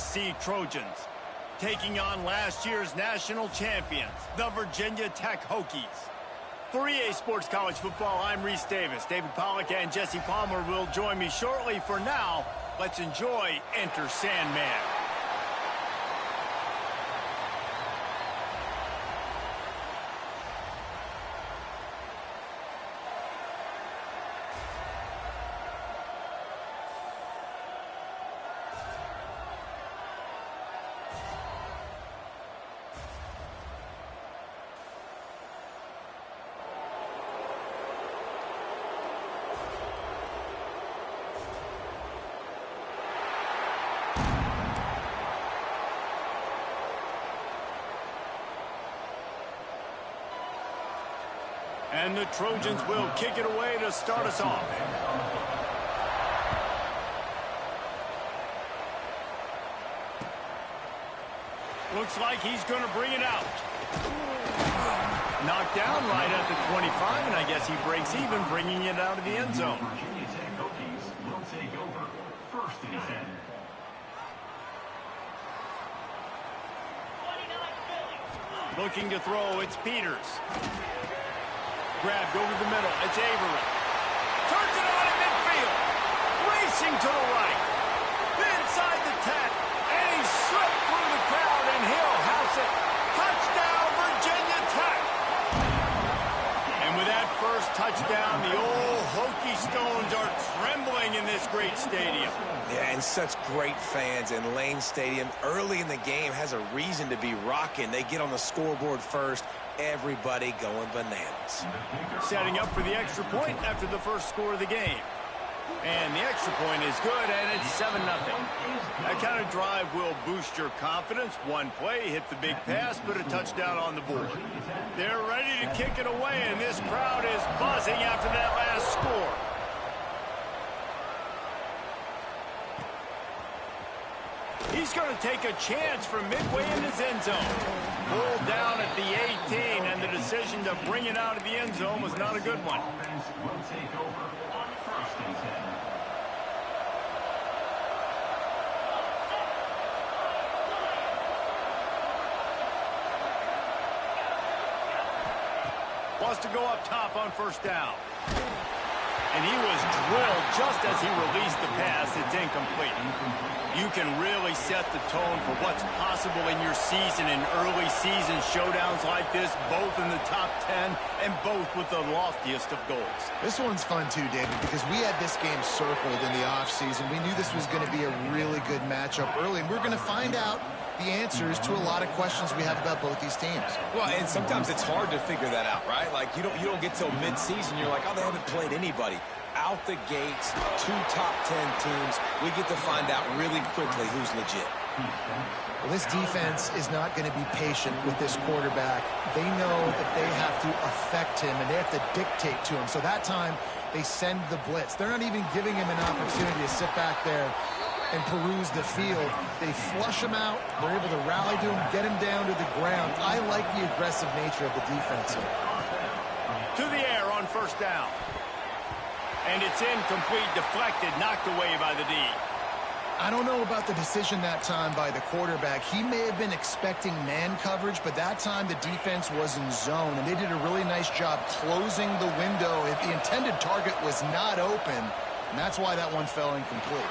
USC Trojans, taking on last year's national champions, the Virginia Tech Hokies. For EA Sports College Football, I'm Reese Davis. David Pollack and Jesse Palmer will join me shortly. For now, let's enjoy Enter Sandman. And the Trojans will kick it away to start us off. Looks like he's going to bring it out. Knocked down right at the 25, and I guess he breaks even, bringing it out of the end zone. Virginia Tech Hokies will take over. First and 10. Looking to throw, it's Peters. Grabbed over the middle, it's Avery. Turns it on at midfield. Racing to the right. Inside the 10. And he slipped through the crowd, and he'll house it. Touchdown, Virginia Tech. And with that first touchdown, the old Hokie Stones are trembling in this great stadium. Yeah, and such great fans in Lane Stadium. Early in the game has a reason to be rocking. They get on the scoreboard first. Everybody going bananas. Setting up for the extra point after the first score of the game. And the extra point is good, and it's 7-0. That kind of drive will boost your confidence. One play, hit the big pass, put a touchdown on the board. They're ready to kick it away, and this crowd is buzzing after that last score. He's going to take a chance from midway in his end zone. Pulled down at the 18, and the decision to bring it out of the end zone was not a good one. Offense will take over on first and 10. Wants to go up top on first down. And he was drilled just as he released the pass. It's incomplete. You can really set the tone for what's possible in your season in early season showdowns like this, both in the top 10 and both with the loftiest of goals. This one's fun too, David, because we had this game circled in the offseason. We knew this was going to be a really good matchup early, and we're going to find out the answers to a lot of questions we have about both these teams. Well, and sometimes it's hard to figure that out, right? Like, you don't get till mid-season. You're like, oh, they haven't played anybody. Out the gates, 2 top 10 teams. We get to find out really quickly who's legit. Well, this defense is not going to be patient with this quarterback. They know that they have to affect him, and they have to dictate to him. So that time, they send the blitz. They're not even giving him an opportunity to sit back there and peruse the field. They flush him out. They're able to rally to him, get him down to the ground. I like the aggressive nature of the defense here. To the air on first down. And it's incomplete, deflected, knocked away by the D. I don't know about the decision that time by the quarterback. He may have been expecting man coverage, but that time the defense was in zone, and they did a really nice job closing the window. The intended target was not open, and that's why that one fell incomplete.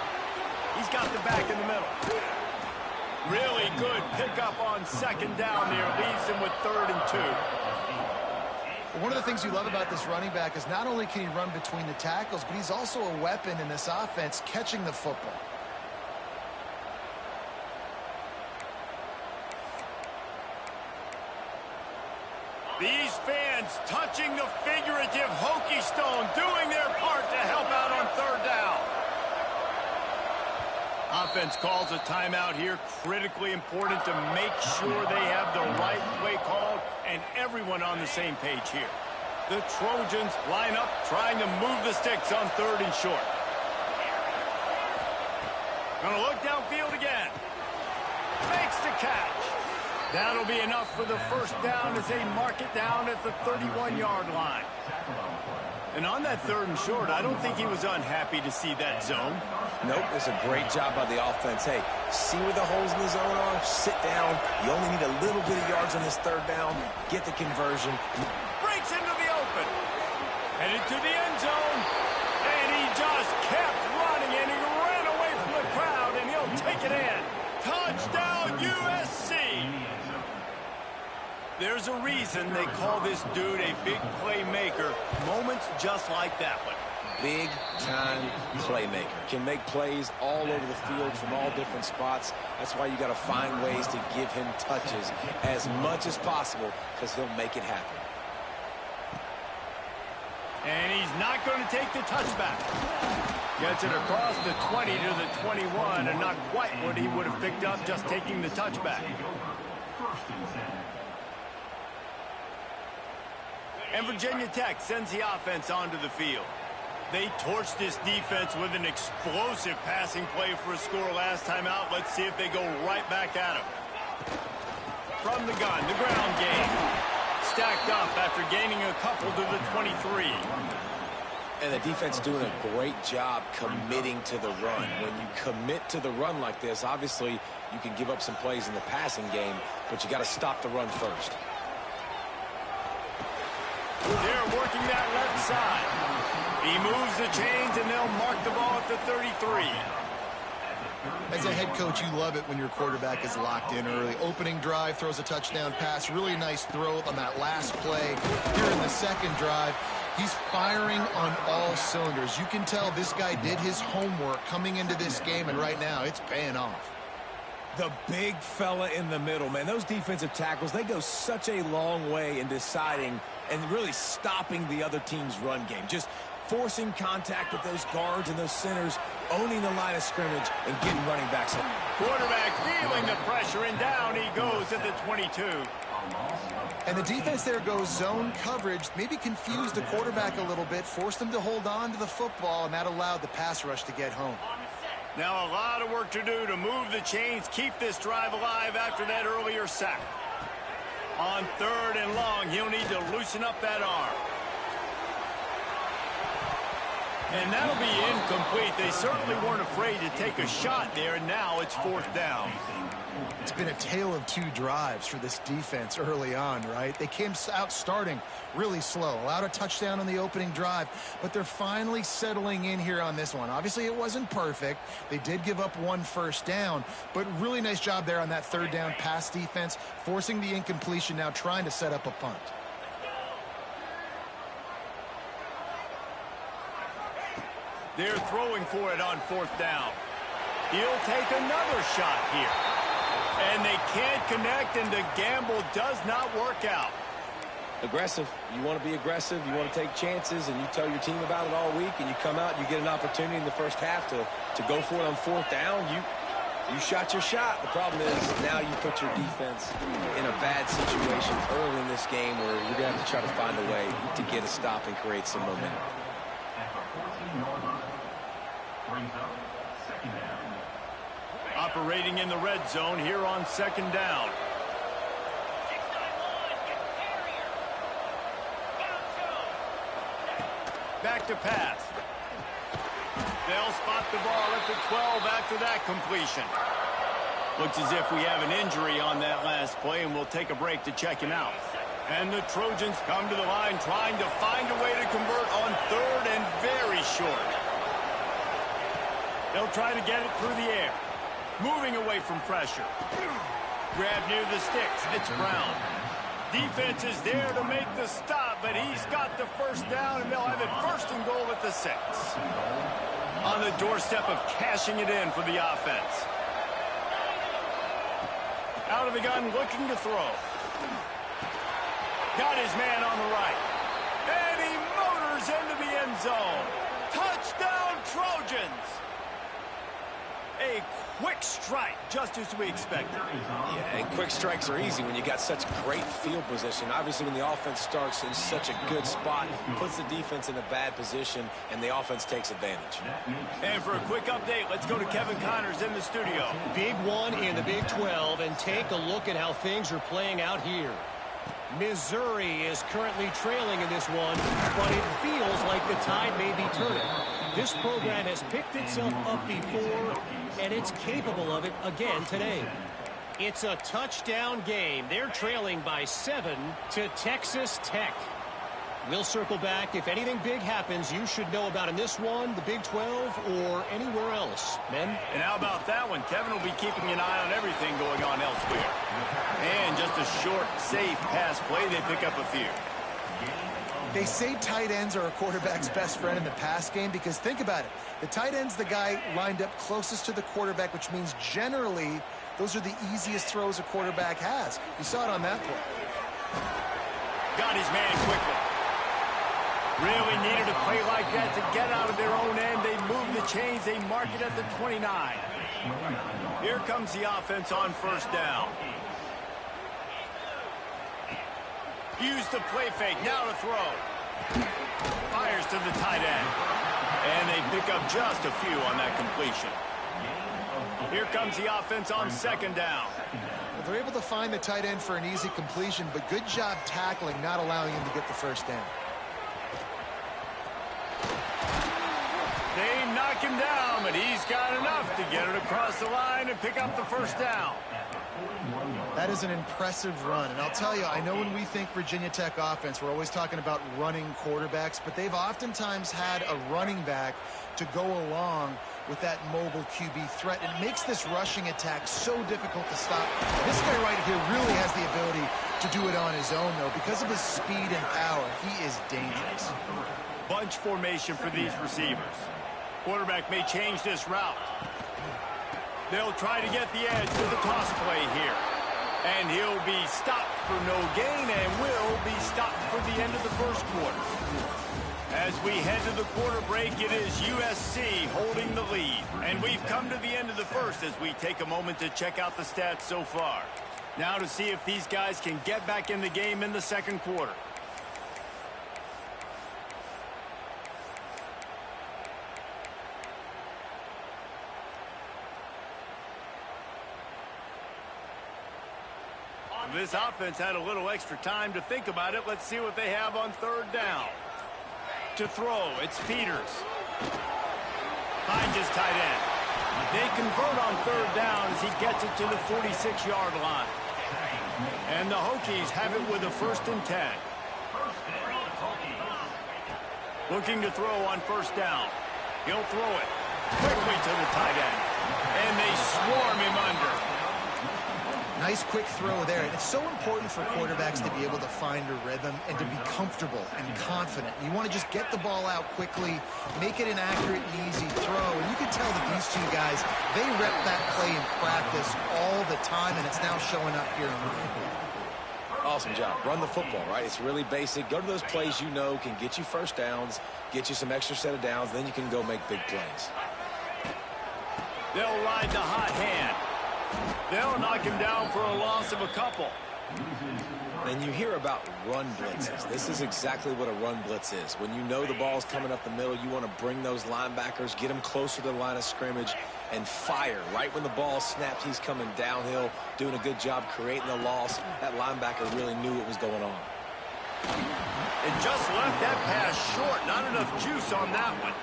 He's got the back in the middle. Really good pickup on second down there. Leaves him with 3rd and 2. One of the things you love about this running back is not only can he run between the tackles, but he's also a weapon in this offense catching the football. These fans touching the figurative Hokie Stone, doing their part to help out on 3rd down. Offense calls a timeout here. Critically important to make sure they have the right play called and everyone on the same page here. The Trojans line up, trying to move the sticks on 3rd and short. Gonna look downfield again. Makes the catch. That'll be enough for the first down as they mark it down at the 31-yard line. And on that 3rd and short, I don't think he was unhappy to see that zone. Nope, it's a great job by the offense. Hey, see where the holes in the zone are? Sit down. You only need a little bit of yards on this third down. Get the conversion. Breaks into the open. Headed to the end zone. And he just kept running, and he ran away from the crowd, and he'll take it in. Touchdown, USC. There's a reason they call this dude a big playmaker. Moments just like that one. Big-time playmaker. Can make plays all over the field from all different spots. That's why you got to find ways to give him touches as much as possible, because he'll make it happen. And he's not going to take the touchback. Gets it across the 20 to the 21, and not quite what he would have picked up just taking the touchback. And Virginia Tech sends the offense onto the field. They torched this defense with an explosive passing play for a score last time out. Let's see if they go right back at him. From the gun, the ground game. Stacked up after gaining a couple to the 23. And the defense doing a great job committing to the run. When you commit to the run like this, obviously you can give up some plays in the passing game, but you got to stop the run first. They're working that left side. He moves the chains, and they'll mark the ball at the 33. As a head coach, you love it when your quarterback is locked in early. Opening drive, throws a touchdown pass. Really nice throw on that last play. Here in the second drive, he's firing on all cylinders. You can tell this guy did his homework coming into this game, and right now it's paying off. The big fella in the middle, man. Those defensive tackles, they go such a long way in deciding and really stopping the other team's run game. Just forcing contact with those guards and those centers, owning the line of scrimmage, and getting running backs. Quarterback feeling the pressure, and down he goes at the 22. And the defense there goes zone coverage, maybe confused the quarterback a little bit, forced him to hold on to the football, and that allowed the pass rush to get home. Now a lot of work to do to move the chains, keep this drive alive after that earlier sack. On 3rd and long, he'll need to loosen up that arm. And that'll be incomplete. They certainly weren't afraid to take a shot there, and now it's 4th down. It's been a tale of two drives for this defense early on, right? They came out starting really slow, allowed a touchdown on the opening drive, but they're finally settling in here on this one. Obviously, it wasn't perfect. They did give up 1 first down, but really nice job there on that 3rd down pass defense, forcing the incompletion, now trying to set up a punt. They're throwing for it on 4th down. He'll take another shot here. And they can't connect, and the gamble does not work out. Aggressive. You want to be aggressive. You want to take chances, and you tell your team about it all week, and you come out and you get an opportunity in the first half to go for it on 4th down. You shot your shot. The problem is now you put your defense in a bad situation early in this game where you're going to have to try to find a way to get a stop and create some momentum. Operating in the red zone here on 2nd down. Back to pass. They'll spot the ball at the 12 after that completion. Looks as if we have an injury on that last play, and we'll take a break to check him out. And the Trojans come to the line trying to find a way to convert on 3rd and very short. They'll try to get it through the air. Moving away from pressure. Grab near the sticks. It's Brown. Defense is there to make the stop, but he's got the 1st down, and they'll have it 1st and goal at the 6. On the doorstep of cashing it in for the offense. Out of the gun, looking to throw. Got his man on the right. And he motors into the end zone. Touchdown, Trojans! A quick strike, just as we expected. Yeah, and quick strikes are easy when you got such great field position. Obviously, when the offense starts in such a good spot, puts the defense in a bad position, and the offense takes advantage. And for a quick update, let's go to Kevin Connors in the studio. Big one in the Big 12, and take a look at how things are playing out here. Missouri is currently trailing in this one, but it feels like the tide may be turning. This program has picked itself up before, and it's capable of it again today. It's a touchdown game. They're trailing by 7 to Texas Tech. We'll circle back. If anything big happens, you should know about in this one, the Big 12, or anywhere else. Men? And how about that one? Kevin will be keeping an eye on everything going on elsewhere. And just a short, safe pass play. They pick up a few. They say tight ends are a quarterback's best friend in the pass game because think about it. The tight end's the guy lined up closest to the quarterback, which means generally those are the easiest throws a quarterback has. You saw it on that play. Got his man quickly. Really needed a play like that to get out of their own end. They move the chains. They mark it at the 29. Here comes the offense on first down. Use the play fake. Now to throw. Fires to the tight end. And they pick up just a few on that completion. Here comes the offense on second down. Well, they're able to find the tight end for an easy completion, but good job tackling, not allowing him to get the first down. They knock him down, but he's got enough to get it across the line and pick up the first down. That is an impressive run, and I'll tell you, I know when we think Virginia Tech offense, we're always talking about running quarterbacks, but they've oftentimes had a running back to go along with that mobile QB threat. It makes this rushing attack so difficult to stop. This guy right here really has the ability to do it on his own, though. Because of his speed and power, he is dangerous. Bunch formation for these receivers. Quarterback may change this route. They'll try to get the edge with the toss play here. And he'll be stopped for no gain and will be stopped for the end of the first quarter. As we head to the quarter break, it is USC holding the lead. And we've come to the end of the first as we take a moment to check out the stats so far. Now to see if these guys can get back in the game in the second quarter. This offense had a little extra time to think about it. Let's see what they have on third down. To throw, it's Peters. Finds his tight end. They convert on third down as he gets it to the 46-yard line. And the Hokies have it with a 1st and 10. Looking to throw on first down. He'll throw it quickly to the tight end. And they swarm him under. Nice quick throw there. And it's so important for quarterbacks to be able to find a rhythm and to be comfortable and confident. You want to just get the ball out quickly, make it an accurate and easy throw. And you can tell that these two guys, they rep that play in practice all the time, and it's now showing up here on the field. Awesome job. Run the football, right? It's really basic. Go to those plays you know can get you first downs, get you some extra set of downs, then you can go make big plays. They'll ride the hot hand. They'll knock him down for a loss of a couple. And you hear about run blitzes. This is exactly what a run blitz is. When you know the ball's coming up the middle, you want to bring those linebackers, get them closer to the line of scrimmage, and fire. Right when the ball snaps, he's coming downhill, doing a good job creating the loss. That linebacker really knew what was going on. And just left that pass short. Not enough juice on that one.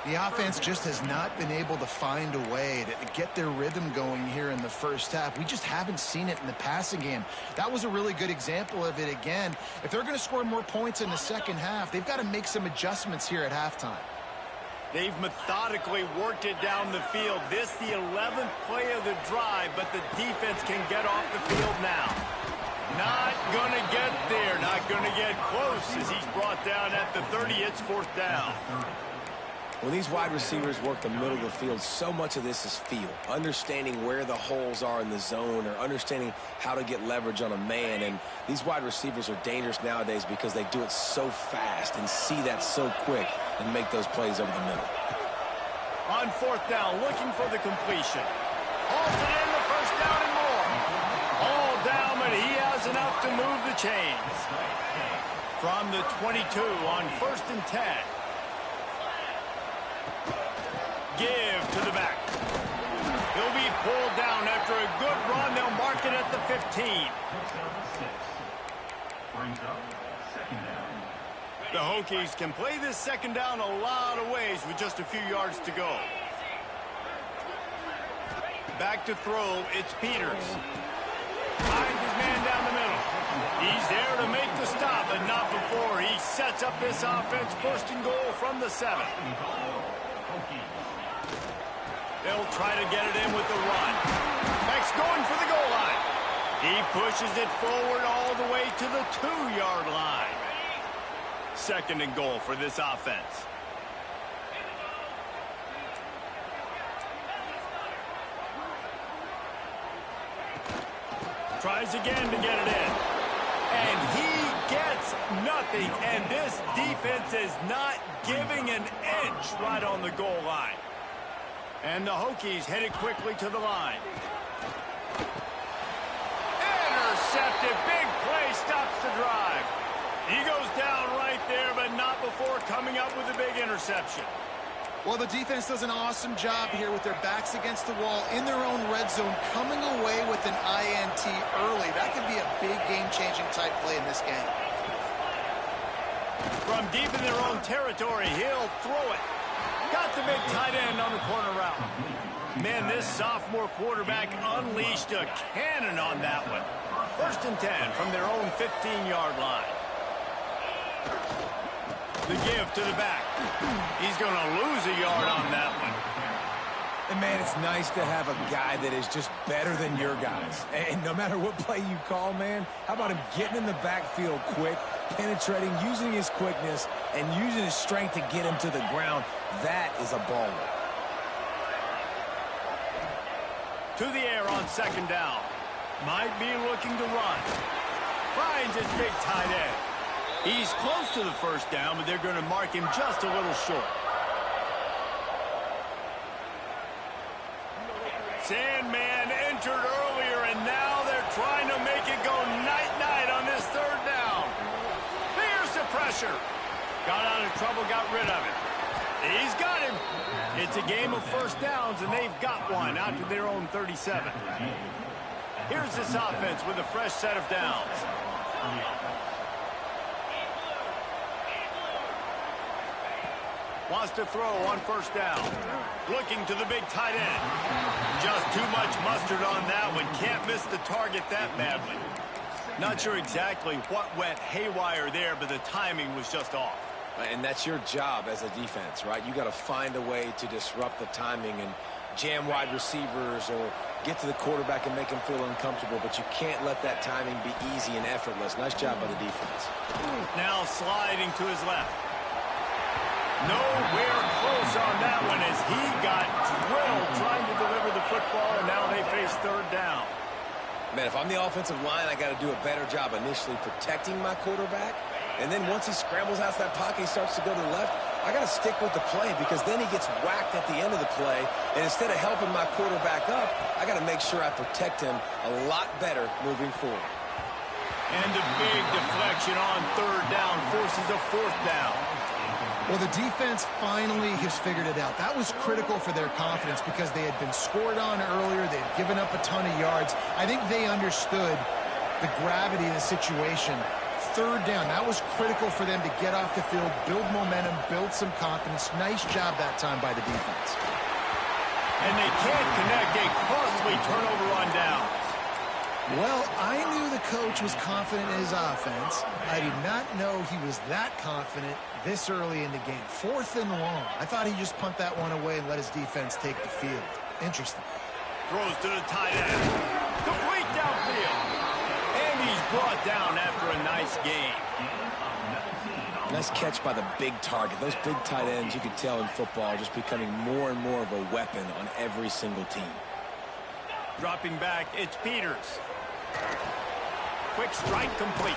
The offense just has not been able to find a way to get their rhythm going here in the first half. We just haven't seen it in the passing game. That was a really good example of it again. If they're going to score more points in the second half, they've got to make some adjustments here at halftime. They've methodically worked it down the field. This the 11th play of the drive, but the defense can get off the field now. Not going to get there. Not going to get close as he's brought down at the 30. It's 4th down. When these wide receivers work the middle of the field, so much of this is feel. Understanding where the holes are in the zone or understanding how to get leverage on a man. And these wide receivers are dangerous nowadays because they do it so fast and see that so quick and make those plays over the middle. On 4th down, looking for the completion. Halted in the first down and more. All down, but he has enough to move the chains. From the 22 on 1st and 10. Give to the back. He'll be pulled down after a good run. They'll mark it at the 15. The Hokies can play this second down a lot of ways with just a few yards to go. Back to throw, it's Peters. Finds his man down the middle. He's there to make the stop, but not before he sets up this offense. First and goal from the 7. They'll try to get it in with the run. Beck's going for the goal line. He pushes it forward all the way to the 2-yard line. Second and goal for this offense. Tries again to get it in. And he gets nothing. And this defense is not giving an inch right on the goal line. And the Hokies headed quickly to the line. Intercepted. Big play stops the drive. He goes down right there, but not before coming up with a big interception. Well, the defense does an awesome job here with their backs against the wall in their own red zone, coming away with an INT early. That could be a big game-changing type play in this game. From deep in their own territory, he'll throw it. Got the big tight end on the corner route. Man, this sophomore quarterback unleashed a cannon on that one. First and 10 from their own 15-yard line. The give to the back. He's going to lose a yard on that one. And, man, it's nice to have a guy that is just better than your guys. And no matter what play you call, man, how about him getting in the backfield quick, penetrating, using his quickness, and using his strength to get him to the ground? That is a baller. To the air on second down. Might be looking to run. Finds his big tight end. He's close to the first down, but they're going to mark him just a little short. Sandman entered earlier, and now they're trying to make it go night-night on this third down. There's the pressure. Got out of trouble, got rid of it. He's got him. It's a game of first downs, and they've got one out to their own 37. Here's this offense with a fresh set of downs. Wants to throw on first down. Looking to the big tight end. Just too much mustard on that one. Can't miss the target that badly. Not sure exactly what went haywire there, but the timing was just off. And that's your job as a defense, right? You got to find a way to disrupt the timing and jam wide receivers or get to the quarterback and make him feel uncomfortable, but you can't let that timing be easy and effortless. Nice job by the defense. Now sliding to his left. Nowhere close on that one as he got drilled trying to deliver the football, and now they face third down. Man, if I'm the offensive line, I got to do a better job initially protecting my quarterback. And then once he scrambles out of that pocket, he starts to go to the left, I got to stick with the play because then he gets whacked at the end of the play. And instead of helping my quarterback up, I got to make sure I protect him a lot better moving forward. And a big deflection on third down forces a fourth down. Well, the defense finally has figured it out. That was critical for their confidence because they had been scored on earlier. They had given up a ton of yards. I think they understood the gravity of the situation. Third down, that was critical for them to get off the field, build momentum, build some confidence. Nice job that time by the defense. And they can't connect a costly turnover on downs. Well, I knew the coach was confident in his offense. I did not know he was that confident this early in the game. Fourth and long. I thought he'd just punt that one away and let his defense take the field. Interesting. Throws to the tight end. Complete downfield. And he's brought down after a nice game. Nice catch by the big target. Those big tight ends, you can tell in football, are just becoming more and more of a weapon on every single team. Dropping back, it's Peters. Quick strike complete.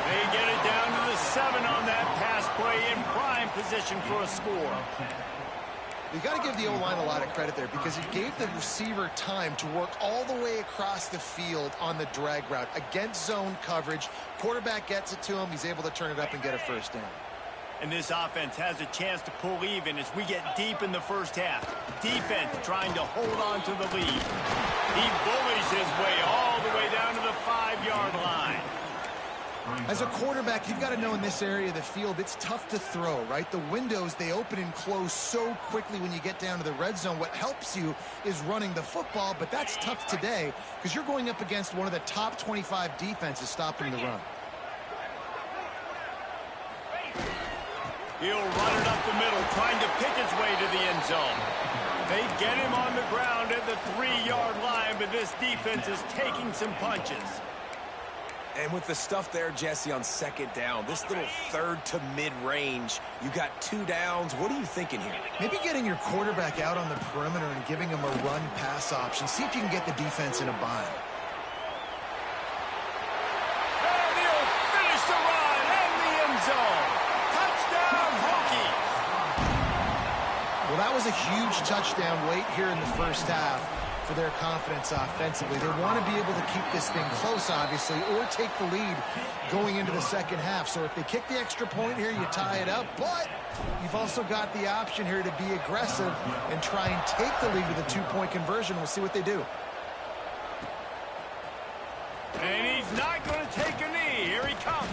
They get it down to the 7 on that pass play in prime position for a score. You got to give the O-line a lot of credit there because it gave the receiver time to work all the way across the field on the drag route against zone coverage. Quarterback gets it to him. He's able to turn it up and get a first down. And this offense has a chance to pull even as we get deep in the first half. Defense trying to hold on to the lead. He bullies his way all the way down to the 5-yard line. As a quarterback, you've got to know in this area of the field, it's tough to throw, right? The windows, they open and close so quickly when you get down to the red zone. What helps you is running the football, but that's tough today because you're going up against one of the top 25 defenses stopping the run. He'll run it up the middle, trying to pick his way to the end zone. They get him on the ground at the 3-yard line, but this defense is taking some punches. And with the stuff there, Jesse, on second down, this little third to mid-range, you got 2 downs. What are you thinking here? Maybe getting your quarterback out on the perimeter and giving him a run-pass option. See if you can get the defense in a bind. And he'll finish the run in the end zone. Touchdown, Hokies. Well, that was a huge touchdown late here in the first half for their confidence offensively. They want to be able to keep this thing close, obviously, or take the lead going into the second half. So if they kick the extra point here, you tie it up. But you've also got the option here to be aggressive and try and take the lead with a 2-point conversion. We'll see what they do. And he's not going to take a knee. Here he comes.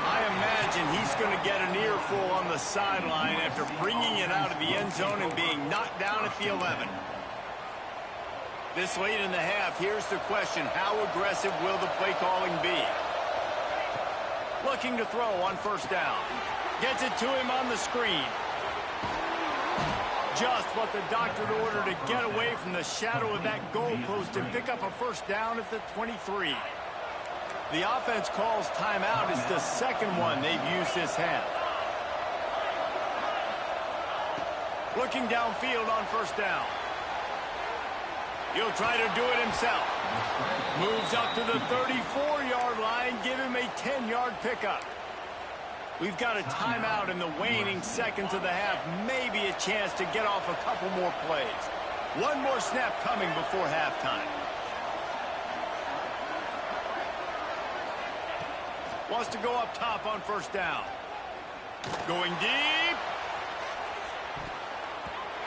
I imagine he's going to get an earful on the sideline after bringing it out of the end zone and being knocked down at the 11. This late in the half, here's the question. How aggressive will the play calling be? Looking to throw on first down. Gets it to him on the screen. Just what the doctor ordered to get away from the shadow of that goalpost and pick up a first down at the 23. The offense calls timeout. It's the second one they've used this half. Looking downfield on first down. He'll try to do it himself. Moves up to the 34-yard line. Give him a 10-yard pickup. We've got a timeout in the waning seconds of the half. Maybe a chance to get off a couple more plays. One more snap coming before halftime. Wants to go up top on first down. Going deep.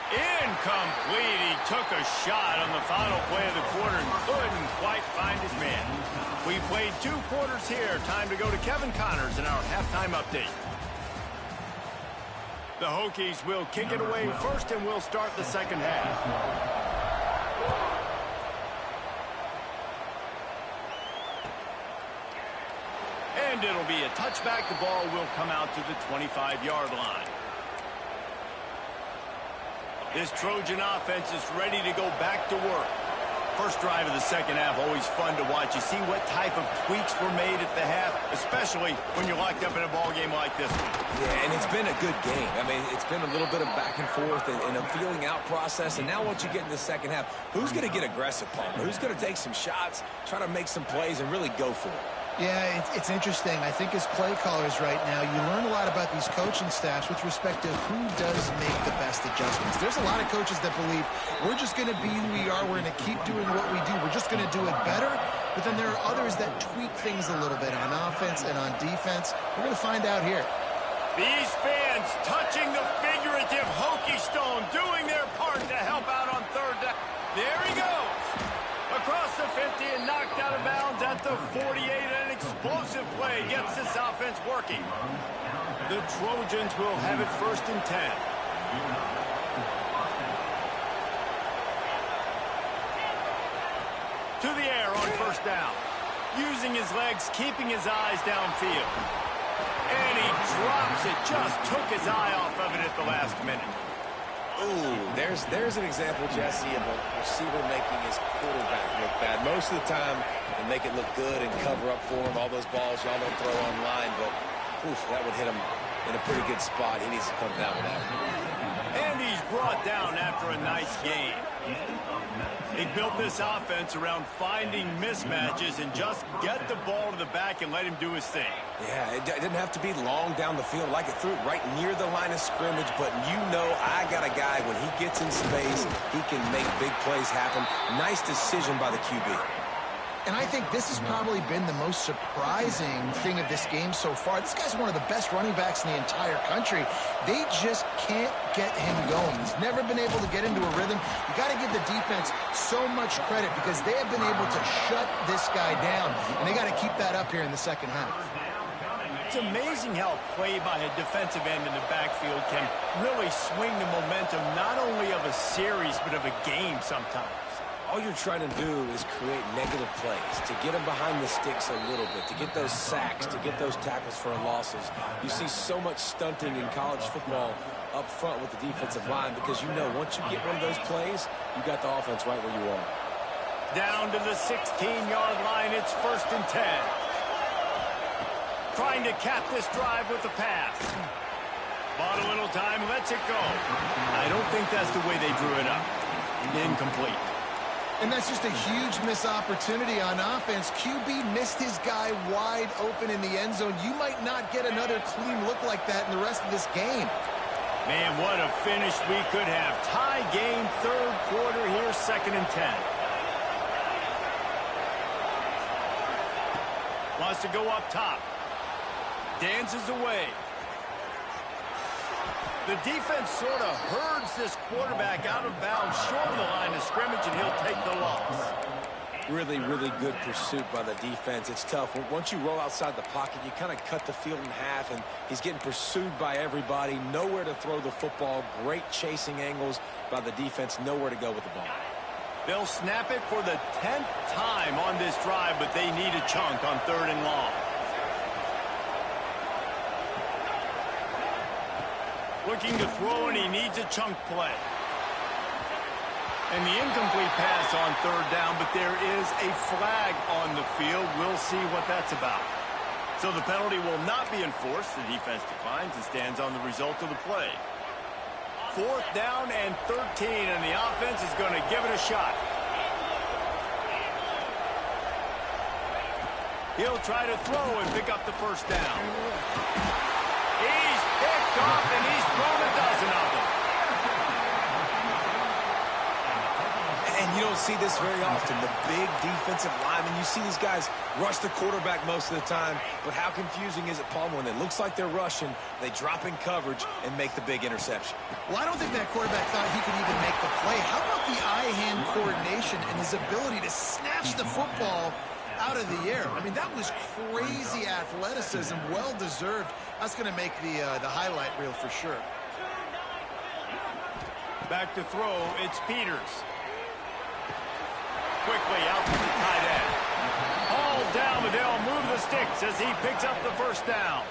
Incomplete. He took a shot on the final play of the quarter and couldn't quite find his man. We played 2 quarters here. Time to go to Kevin Connors in our halftime update. The Hokies will kick it away first, and we'll start the second half. And it'll be a touchback. The ball will come out to the 25-yard line. This Trojan offense is ready to go back to work. First drive of the second half, always fun to watch. You see what type of tweaks were made at the half, especially when you're locked up in a ball game like this one. Yeah, and it's been a good game. I mean, it's been a little bit of back and forth and a feeling out process. And now once you get in the second half, who's going to get aggressive, Palmer? Who's going to take some shots, try to make some plays, and really go for it? Yeah, it's interesting. I think as play callers right now, you learn a lot about these coaching staffs with respect to who does make the best adjustments. There's a lot of coaches that believe we're just going to be who we are. We're going to keep doing what we do. We're just going to do it better. But then there are others that tweak things a little bit on offense and on defense. We're going to find out here. These fans touching the figurative Hokie stone, doing their part to help out on third down. There he goes. Across the 50 and knocked out of bounds at the 48. An explosive play gets this offense working. The Trojans will have it first and 10. To the air on first down. Using his legs, keeping his eyes downfield. And he drops it. Just took his eye off of it at the last minute. Ooh, there's an example, Jesse, of a receiver making his quarterback look bad. Most of the time, they make it look good and cover up for him. All those balls y'all don't throw online, but oof, that would hit him in a pretty good spot. He needs to come down with that. And he's brought down after a nice game. They built this offense around finding mismatches and just get the ball to the back and let him do his thing. Yeah, it didn't have to be long down the field. Like it threw it right near the line of scrimmage, but you know I got a guy, when he gets in space, he can make big plays happen. Nice decision by the QB. And I think this has probably been the most surprising thing of this game so far. This guy's one of the best running backs in the entire country. They just can't get him going. He's never been able to get into a rhythm. You got to give the defense so much credit because they have been able to shut this guy down, and they got to keep that up here in the second half. It's amazing how a play by a defensive end in the backfield can really swing the momentum not only of a series but of a game sometimes. All you're trying to do is create negative plays, to get them behind the sticks a little bit, to get those sacks, to get those tackles for losses. You see so much stunting in college football up front with the defensive line because you know once you get one of those plays, you got the offense right where you want. Down to the 16-yard line, it's 1st and 10. Trying to cap this drive with the pass. Bought a little time, lets it go. I don't think that's the way they drew it up. Incomplete. And that's just a huge missed opportunity on offense. QB missed his guy wide open in the end zone. You might not get another clean look like that in the rest of this game. Man, what a finish we could have. Tie game, 3rd quarter here, 2nd and 10. Wants to go up top. Dances away. The defense sort of herds this quarterback out of bounds short of the line of scrimmage, and he'll take the loss. Really, really good pursuit by the defense. It's tough. Once you roll outside the pocket, you kind of cut the field in half, and he's getting pursued by everybody. Nowhere to throw the football. Great chasing angles by the defense. Nowhere to go with the ball. They'll snap it for the 10th time on this drive, but they need a chunk on 3rd and long. Looking to throw, and he needs a chunk play. And the incomplete pass on 3rd down, but there is a flag on the field. We'll see what that's about. So the penalty will not be enforced. The defense declines and stands on the result of the play. 4th down and 13, and the offense is going to give it a shot. He'll try to throw and pick up the 1st down. He's picked off, and he's thrown a dozen of them. And you don't see this very often. The big defensive linemen, you see these guys rush the quarterback most of the time, but how confusing is it, Palmer, when it looks like they're rushing, they drop in coverage and make the big interception? Well, I don't think that quarterback thought he could even make the play. How about the eye-hand coordination and his ability to snatch the football out of the air? I mean, that was crazy athleticism, well-deserved. That's going to make the highlight reel for sure. Back to throw, it's Peters. Quickly out to the tight end. Hauled down, but they'll move the sticks as he picks up the 1st down.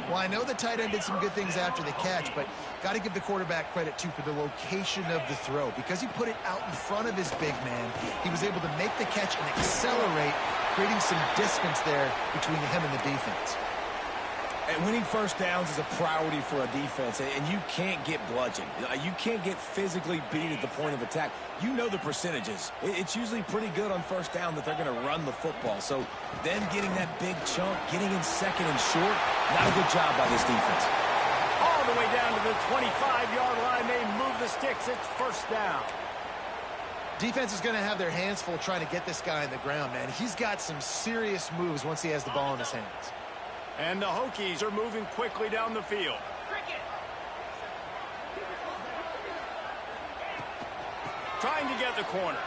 Well, I know the tight end did some good things after the catch, but got to give the quarterback credit, too, for the location of the throw. Because he put it out in front of his big man, he was able to make the catch and accelerate, creating some distance there between him and the defense. And winning 1st downs is a priority for a defense, and you can't get bludgeoned. You can't get physically beat at the point of attack. You know the percentages. It's usually pretty good on 1st down that they're going to run the football. So then getting that big chunk, getting in 2nd and short, not a good job by this defense. All the way down to the 25-yard line, they move the sticks. It's 1st down. Defense is going to have their hands full trying to get this guy on the ground, man. He's got some serious moves once he has the ball in his hands. And the Hokies are moving quickly down the field. Trying to get the corner.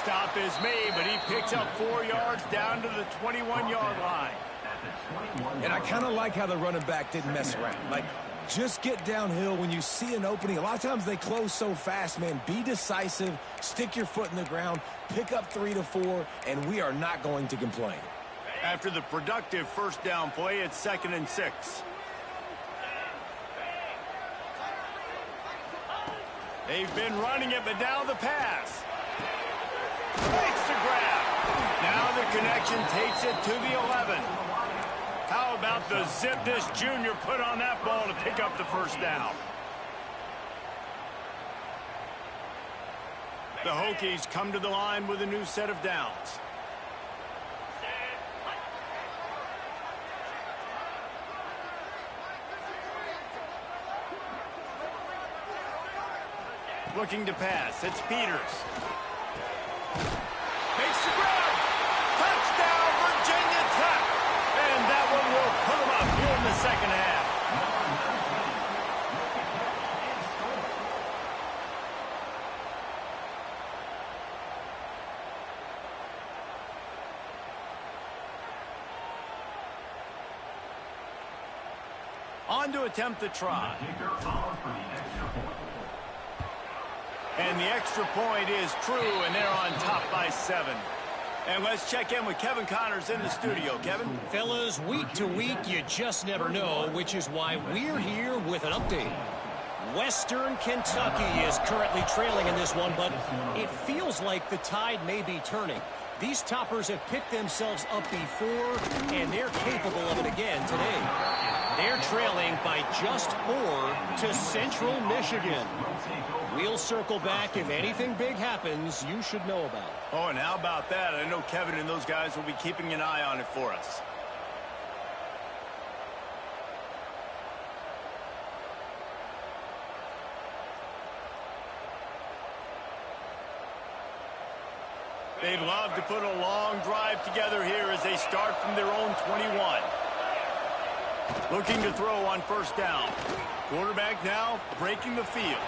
Stop is made, but he picks up 4 yards down to the 21-yard line. And I kind of like how the running back didn't mess around. Like, just get downhill when you see an opening. A lot of times they close so fast, man. Be decisive, stick your foot in the ground, pick up 3 to 4, and we are not going to complain. After the productive 1st down play, it's 2nd and 6. They've been running it, but now the pass. Makes the grab. Now the connection takes it to the 11. How about the zip this junior put on that ball to pick up the 1st down? The Hokies come to the line with a new set of downs. Looking to pass. It's Peters. On to attempt the try. And the extra point is true, and they're on top by 7. And let's check in with Kevin Connors in the studio. Kevin? Fellas, week to week, you just never know, which is why we're here with an update. Western Kentucky is currently trailing in this one, but it feels like the tide may be turning. These toppers have picked themselves up before, and they're capable of it again today. They're trailing by just 4 to Central Michigan. We'll circle back. If anything big happens, you should know about it. Oh, and how about that? I know Kevin and those guys will be keeping an eye on it for us. They'd love to put a long drive together here as they start from their own 21. Looking to throw on first down. Quarterback now breaking the field.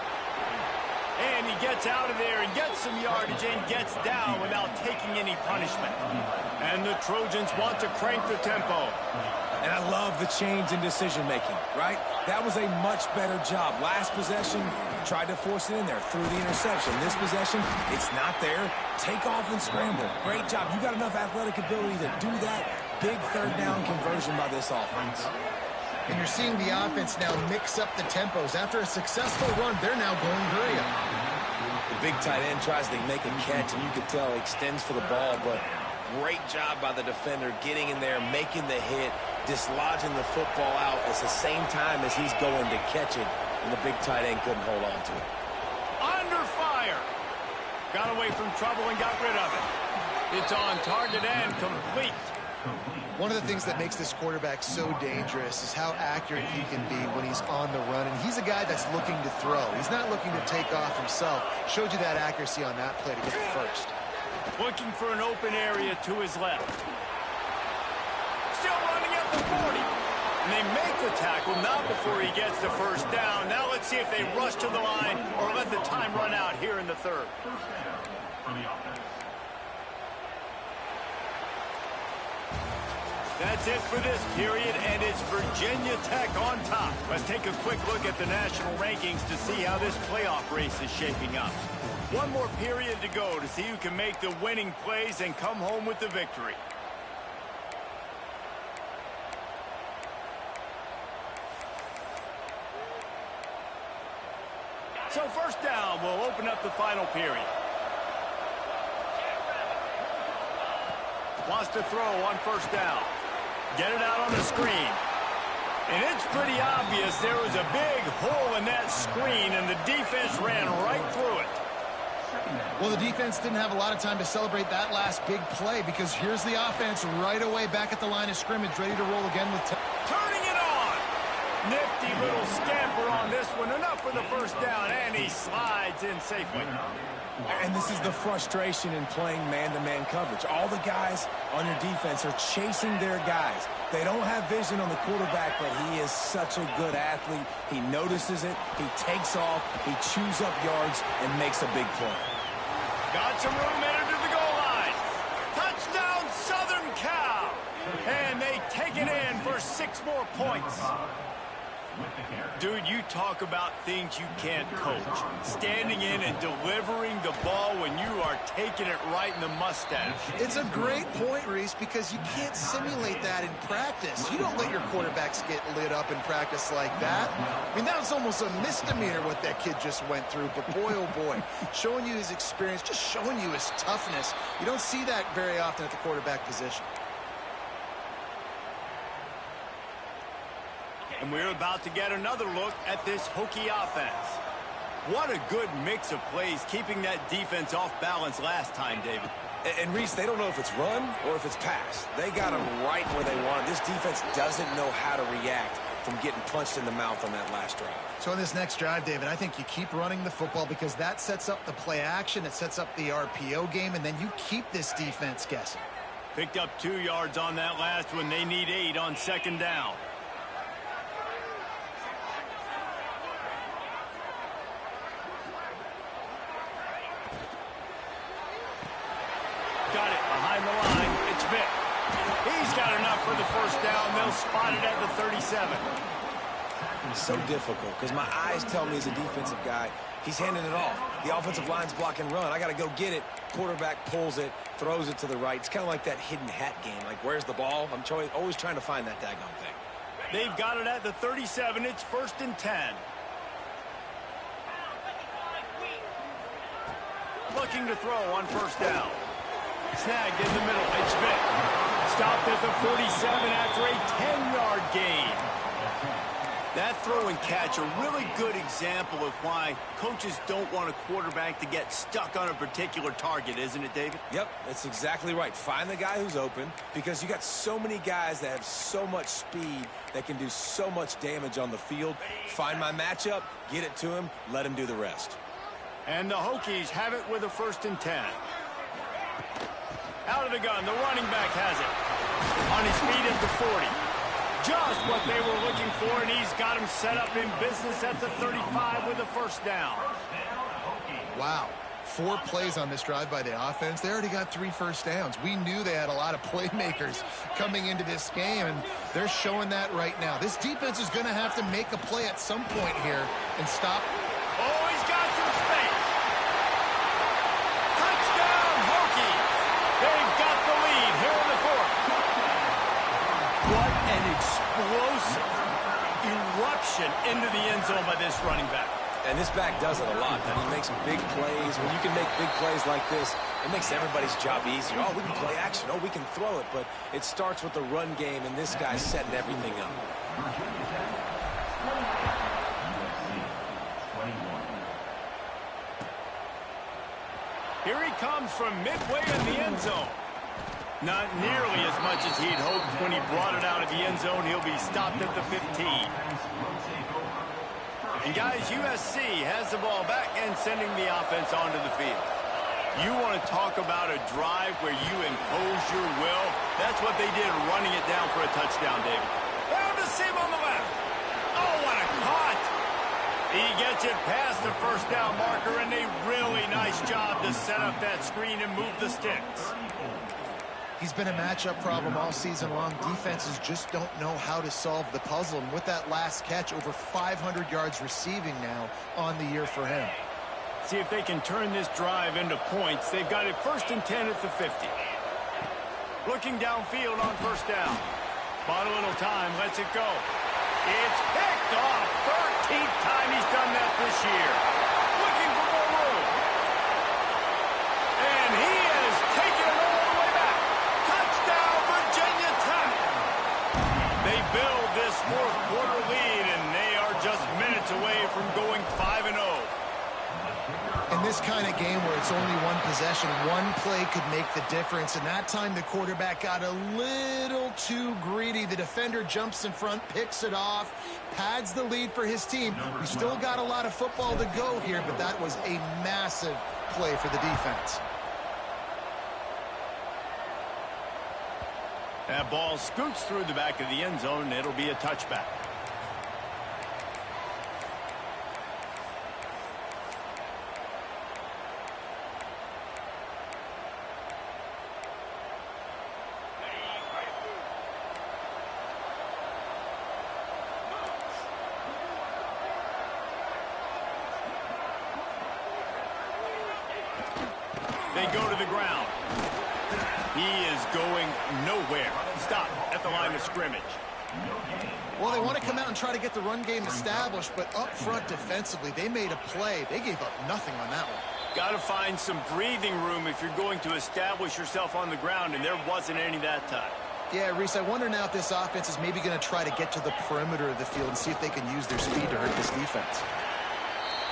And he gets out of there and gets some yardage and gets down without taking any punishment. And the Trojans want to crank the tempo. And I love the change in decision-making, right? That was a much better job. Last possession, tried to force it in there, threw the interception. This possession, it's not there. Take off and scramble. Great job. You got enough athletic ability to do that. Big third down conversion by this offense. And you're seeing the offense now mix up the tempos. After a successful run, they're now going hurry up. The big tight end tries to make a catch, and you can tell he extends for the ball, but great job by the defender getting in there, making the hit, dislodging the football out at the same time as he's going to catch it, and the big tight end couldn't hold on to it. Under fire. Got away from trouble and got rid of it. It's on target and complete. One of the things that makes this quarterback so dangerous is how accurate he can be when he's on the run. And he's a guy that's looking to throw. He's not looking to take off himself. Showed you that accuracy on that play to get the first. Looking for an open area to his left. Still running at the 40. And they make the tackle, not before he gets the first down. Now let's see if they rush to the line or let the time run out here in the third. That's it for this period, and it's Virginia Tech on top. Let's take a quick look at the national rankings to see how this playoff race is shaping up. One more period to go to see who can make the winning plays and come home with the victory. So first down will open up the final period. Wants to throw on first down. Get it out on the screen. And it's pretty obvious there was a big hole in that screen, and the defense ran right through it. Well, the defense didn't have a lot of time to celebrate that last big play because here's the offense right away back at the line of scrimmage, ready to roll again with Turning it on. Nifty little scamper on this one. Enough for the first down, and he slides in safely. And this is the frustration in playing man-to-man coverage. All the guys on your defense are chasing their guys. They don't have vision on the quarterback, but he is such a good athlete. He notices it, he takes off, he chews up yards, and makes a big play. Got some room headed to the goal line. Touchdown, Southern Cal. And they take it in for 6 more points. Dude, you talk about things you can't coach. Standing in and delivering the ball when you are taking it right in the mustache. It's a great point, Reese, because you can't simulate that in practice. You don't let your quarterbacks get lit up in practice like that. I mean, that was almost a misdemeanor what that kid just went through, but boy, oh boy, showing you his experience, just showing you his toughness. You don't see that very often at the quarterback position. And we're about to get another look at this Hokie offense. What a good mix of plays, keeping that defense off balance last time, David. And Reese, they don't know if it's run or if it's pass. They got them right where they want. This defense doesn't know how to react from getting punched in the mouth on that last drive. So in this next drive, David, I think you keep running the football because that sets up the play action, it sets up the RPO game, and then you keep this defense guessing. Picked up 2 yards on that last one. They need 8 on second down. Got it behind the line. It's Vick. He's got enough for the first down. They'll spot it at the 37. So difficult because my eyes tell me as a defensive guy, he's handing it off. The offensive line's block and run. I got to go get it. Quarterback pulls it, throws it to the right. It's kind of like that hidden hat game. Like, where's the ball? I'm always trying to find that daggone thing. They've got it at the 37. It's 1st and 10. Looking to throw on 1st down. Snagged in the middle. It's Vick. Stopped at the 47 after a 10-yard gain. That throw and catch, a really good example of why coaches don't want a quarterback to get stuck on a particular target, isn't it, David? Yep, that's exactly right. Find the guy who's open because you got so many guys that have so much speed that can do so much damage on the field. Find my matchup, get it to him, let him do the rest. And the Hokies have it with a 1st and 10. Out of the gun, the running back has it. On his feet at the 40. Just what they were looking for, and he's got him set up in business at the 35 with a 1st down. Wow. 4 plays on this drive by the offense. They already got 3 first downs. We knew they had a lot of playmakers coming into this game, and they're showing that right now. This defense is going to have to make a play at some point here and stop. Oh, he's got some space. Touchdown, Hokies. They've got the lead here in the 4th. What an explosive eruption into the end zone by this running back. And this back does it a lot. And he makes big plays. When you can make big plays like this, it makes everybody's job easier. Oh, we can play action. Oh, we can throw it. But it starts with the run game, and this guy's setting everything up. Here he comes from midway in the end zone. Not nearly as much as he'd hoped when he brought it out of the end zone. He'll be stopped at the 15. And guys, USC has the ball back and sending the offense onto the field. You want to talk about a drive where you impose your will? That's what they did, running it down for a touchdown, David. Down to Sim on the left. Oh, what a caught! He gets it past the 1st down marker, and a really nice job to set up that screen and move the sticks. He's been a matchup problem all season long. Defenses just don't know how to solve the puzzle. And with that last catch, over 500 yards receiving now on the year for him. See if they can turn this drive into points. They've got it 1st and 10 at the 50. Looking downfield on 1st down. Bought a little time, lets it go. It's picked off. 13th time he's done that this year. Looking for more room. And he has taken it all the way back. Touchdown, Virginia Tech. They build this 4th quarter lead, and they are just minutes away from going 5-0. In this kind of game where it's only one possession, one play could make the difference. And that time the quarterback got a little too greedy. The defender jumps in front, picks it off, pads the lead for his team. We still got a lot of football to go here, but that was a massive play for the defense. That ball scoots through the back of the end zone, and it'll be a touchback. They go to the ground. He is going nowhere. Stop at the line of scrimmage. Well, they want to come out and try to get the run game established, but up front defensively, they made a play. They gave up nothing on that one. Got to find some breathing room if you're going to establish yourself on the ground, and there wasn't any that time. Yeah, Reese, I wonder now if this offense is maybe going to try to get to the perimeter of the field and see if they can use their speed to hurt this defense.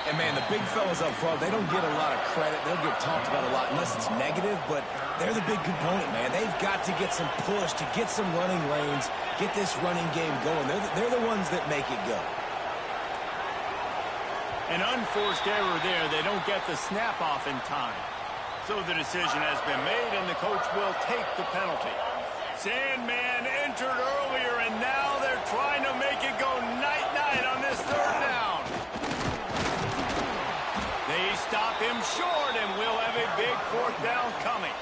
And, man, the big fellas up front, they don't get a lot of credit. They'll get talked about a lot unless it's negative, but they're the big component, man. They've got to get some push, to get some running lanes, get this running game going. They're the ones that make it go. An unforced error there. They don't get the snap off in time. So the decision has been made, and the coach will take the penalty. Sandman entered earlier, and now they're trying to make it go night-night on this 3rd down. They stop him short, and we'll have a big 4th down coming.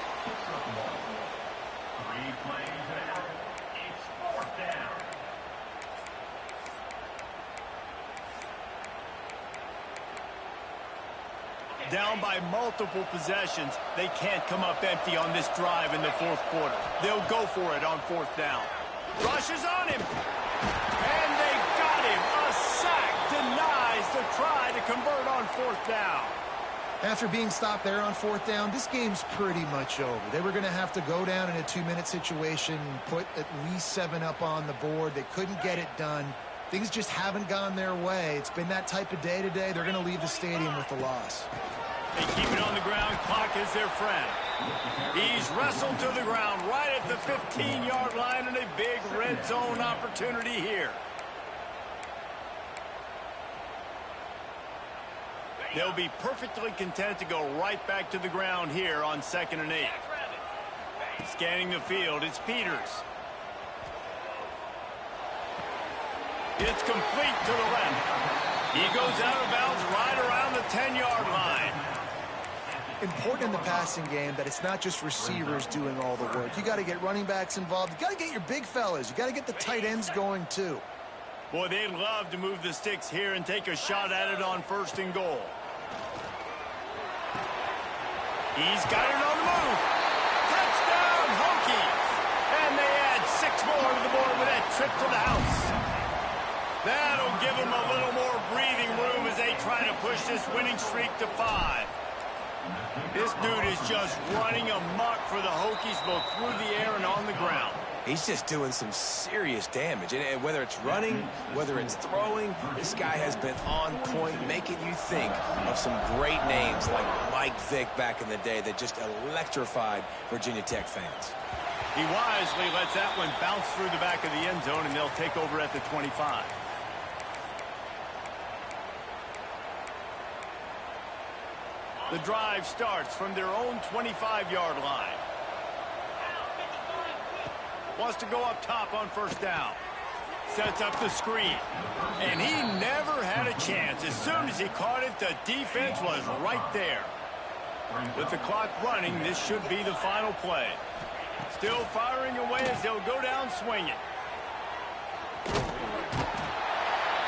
3 plays out. It's 4th down. Down by multiple possessions, they can't come up empty on this drive in the fourth quarter. They'll go for it on fourth down. Rushes on him. And they got him. A sack denies the try to convert on fourth down. After being stopped there on fourth down, this game's pretty much over. They were going to have to go down in a 2-minute situation and put at least 7 up on the board. They couldn't get it done. Things just haven't gone their way. It's been that type of day today. They're going to leave the stadium with the loss. They keep it on the ground. Clock is their friend. He's wrestled to the ground right at the 15-yard line, and a big red zone opportunity here. They'll be perfectly content to go right back to the ground here on 2nd and 8. Scanning the field, it's Peters. It's complete to the left. He goes out of bounds right around the 10-yard line. Important in the passing game that it's not just receivers doing all the work. You got to get running backs involved. You got to get your big fellas. You got to get the tight ends going too. Boy, they'd love to move the sticks here and take a shot at it on 1st and goal. He's got it on the move. Touchdown, Hokies. And they add 6 more to the board with that trip to the house. That'll give them a little more breathing room as they try to push this winning streak to 5. This dude is just running amok for the Hokies both through the air and on the ground. He's just doing some serious damage. And whether it's running, whether it's throwing, this guy has been on point, making you think of some great names like Mike Vick back in the day that just electrified Virginia Tech fans. He wisely lets that one bounce through the back of the end zone, and they'll take over at the 25. The drive starts from their own 25-yard line. Wants to go up top on 1st down. Sets up the screen. And he never had a chance. As soon as he caught it, the defense was right there. With the clock running, this should be the final play. Still firing away as they'll go down swinging.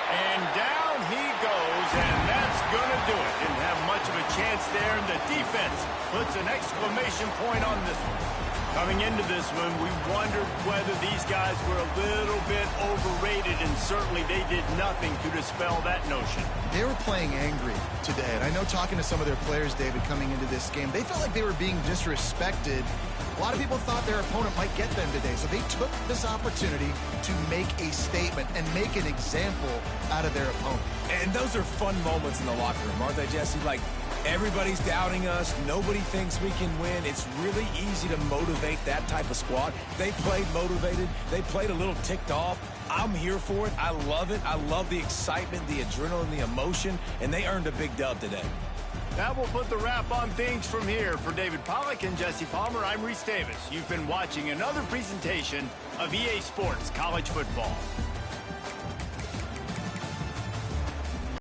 And down he goes, and that's going to do it. Didn't have much of a chance there, and the defense puts an exclamation point on this one. Coming into this one, we wondered whether these guys were a little bit overrated, and certainly they did nothing to dispel that notion. They were playing angry today, and I know talking to some of their players, David, coming into this game, they felt like they were being disrespected. A lot of people thought their opponent might get them today, so they took this opportunity to make a statement and make an example out of their opponent. And those are fun moments in the locker room, aren't they, Jesse? Like, everybody's doubting us. Nobody thinks we can win. It's really easy to motivate that type of squad. They played motivated. They played a little ticked off. I'm here for it. I love it. I love the excitement, the adrenaline, the emotion, and they earned a big dub today. That will put the wrap on things from here. For David Pollack and Jesse Palmer, I'm Reese Davis. You've been watching another presentation of EA Sports College Football.